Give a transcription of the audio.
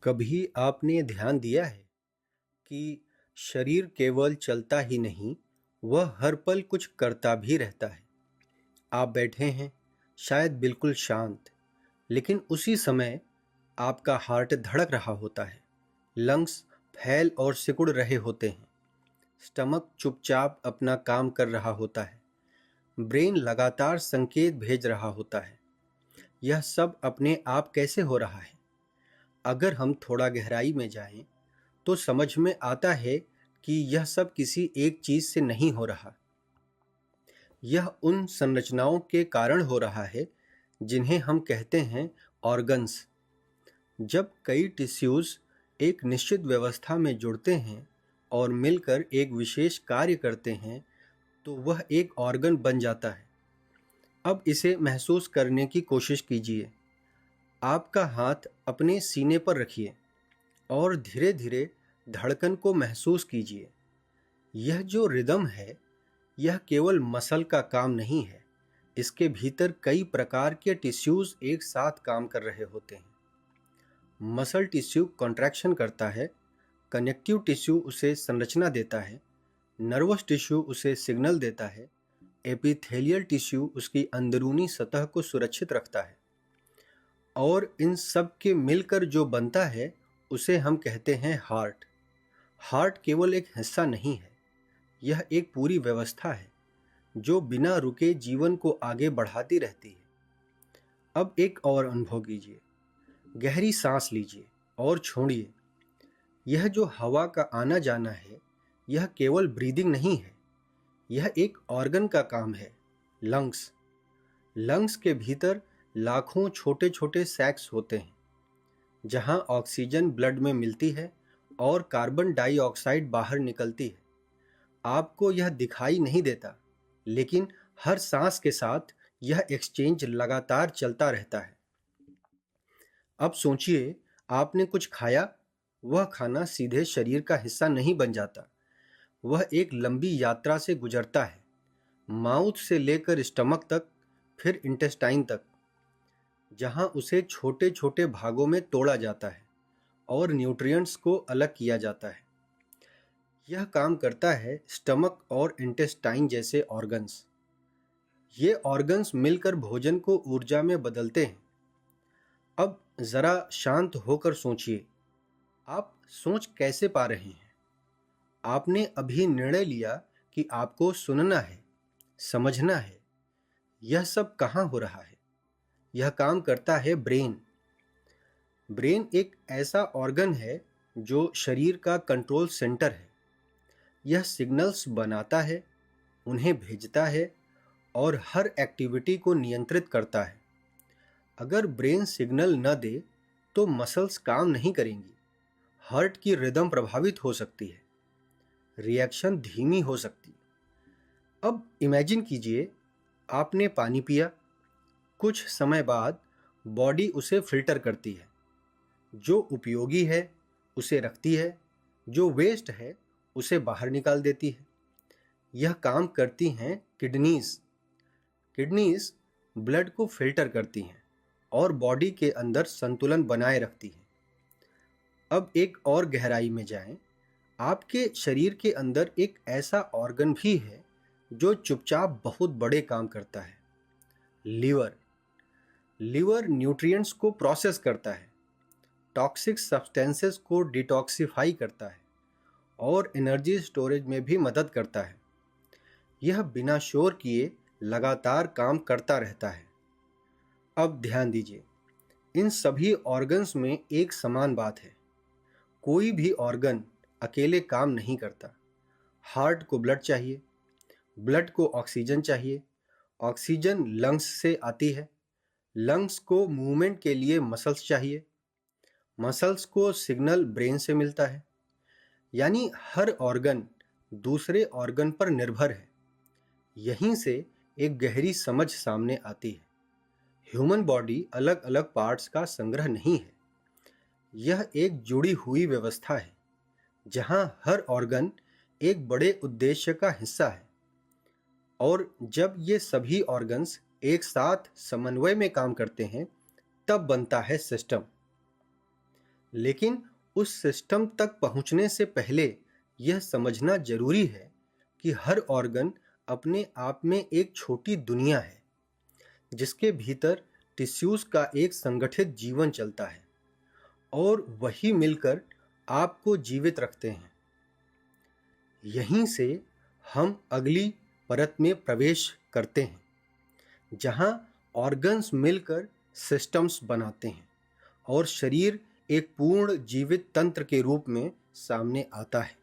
कभी आपने ध्यान दिया है कि शरीर केवल चलता ही नहीं, वह हर पल कुछ करता भी रहता है। आप बैठे हैं, शायद बिल्कुल शांत, लेकिन उसी समय आपका हार्ट धड़क रहा होता है, लंग्स फैल और सिकुड़ रहे होते हैं, स्टमक चुपचाप अपना काम कर रहा होता है, ब्रेन लगातार संकेत भेज रहा होता है। यह सब अपने आप कैसे हो रहा है? अगर हम थोड़ा गहराई में जाएं, तो समझ में आता है कि यह सब किसी एक चीज से नहीं हो रहा। यह उन संरचनाओं के कारण हो रहा है जिन्हें हम कहते हैं ऑर्गन्स। जब कई टिश्यूज एक निश्चित व्यवस्था में जुड़ते हैं और मिलकर एक विशेष कार्य करते हैं, तो वह एक ऑर्गन बन जाता है। अब इसे महसूस करने की कोशिश कीजिए। आपका हाथ अपने सीने पर रखिए और धीरे धीरे धड़कन को महसूस कीजिए। यह जो रिदम है, यह केवल मसल का काम नहीं है। इसके भीतर कई प्रकार के टिश्यूज एक साथ काम कर रहे होते हैं। मसल टिश्यू कॉन्ट्रैक्शन करता है, कनेक्टिव टिश्यू उसे संरचना देता है, नर्वस टिश्यू उसे सिग्नल देता है, एपिथेलियल टिश्यू उसकी अंदरूनी सतह को सुरक्षित रखता है, और इन सब के मिलकर जो बनता है उसे हम कहते हैं हार्ट। हार्ट केवल एक हिस्सा नहीं है, यह एक पूरी व्यवस्था है जो बिना रुके जीवन को आगे बढ़ाती रहती है। अब एक और अनुभव कीजिए। गहरी सांस लीजिए और छोड़िए। यह जो हवा का आना जाना है, यह केवल ब्रीदिंग नहीं है, यह एक ऑर्गन का काम है, लंग्स। लंग्स के भीतर लाखों छोटे छोटे सैक्स होते हैं, जहां ऑक्सीजन ब्लड में मिलती है और कार्बन डाइऑक्साइड बाहर निकलती है। आपको यह दिखाई नहीं देता, लेकिन हर सांस के साथ यह एक्सचेंज लगातार चलता रहता है। अब सोचिए, आपने कुछ खाया। वह खाना सीधे शरीर का हिस्सा नहीं बन जाता, वह एक लंबी यात्रा से गुजरता है, माउथ से लेकर स्टमक तक, फिर इंटेस्टाइन तक, जहां उसे छोटे छोटे भागों में तोड़ा जाता है और न्यूट्रिएंट्स को अलग किया जाता है। यह काम करता है स्टमक और इंटेस्टाइन जैसे ऑर्गन्स। ये ऑर्गन्स मिलकर भोजन को ऊर्जा में बदलते हैं। अब जरा शांत होकर सोचिए, आप सोच कैसे पा रहे हैं? आपने अभी निर्णय लिया कि आपको सुनना है, समझना है। यह सब कहाँ हो रहा है? यह काम करता है ब्रेन। ब्रेन एक ऐसा ऑर्गन है जो शरीर का कंट्रोल सेंटर है। यह सिग्नल्स बनाता है, उन्हें भेजता है और हर एक्टिविटी को नियंत्रित करता है। अगर ब्रेन सिग्नल न दे तो मसल्स काम नहीं करेंगी, हार्ट की रिदम प्रभावित हो सकती है, रिएक्शन धीमी हो सकती है। अब इमेजिन कीजिए, आपने पानी पिया। कुछ समय बाद बॉडी उसे फिल्टर करती है। जो उपयोगी है उसे रखती है, जो वेस्ट है उसे बाहर निकाल देती है। यह काम करती हैं किडनीज। किडनीज ब्लड को फिल्टर करती हैं और बॉडी के अंदर संतुलन बनाए रखती हैं। अब एक और गहराई में जाएं। आपके शरीर के अंदर एक ऐसा ऑर्गन भी है जो चुपचाप बहुत बड़े काम करता है, लीवर। लीवर न्यूट्रिएंट्स को प्रोसेस करता है, टॉक्सिक सब्सटेंसेस को डिटॉक्सिफाई करता है और एनर्जी स्टोरेज में भी मदद करता है। यह बिना शोर किए लगातार काम करता रहता है। अब ध्यान दीजिए, इन सभी ऑर्गन्स में एक समान बात है। कोई भी ऑर्गन अकेले काम नहीं करता। हार्ट को ब्लड चाहिए, ब्लड को ऑक्सीजन चाहिए, ऑक्सीजन लंग्स से आती है, लंग्स को मूवमेंट के लिए मसल्स चाहिए, मसल्स को सिग्नल ब्रेन से मिलता है। यानी हर ऑर्गन दूसरे ऑर्गन पर निर्भर है। यहीं से एक गहरी समझ सामने आती है। ह्यूमन बॉडी अलग अलग पार्ट्स का संग्रह नहीं है, यह एक जुड़ी हुई व्यवस्था है जहां हर ऑर्गन एक बड़े उद्देश्य का हिस्सा है। और जब ये सभी ऑर्गन्स एक साथ समन्वय में काम करते हैं, तब बनता है सिस्टम। लेकिन उस सिस्टम तक पहुंचने से पहले यह समझना जरूरी है कि हर ऑर्गन अपने आप में एक छोटी दुनिया है, जिसके भीतर टिश्यूज का एक संगठित जीवन चलता है और वही मिलकर आपको जीवित रखते हैं। यहीं से हम अगली परत में प्रवेश करते हैं, जहां ऑर्गन्स मिलकर सिस्टम्स बनाते हैं और शरीर एक पूर्ण जीवित तंत्र के रूप में सामने आता है।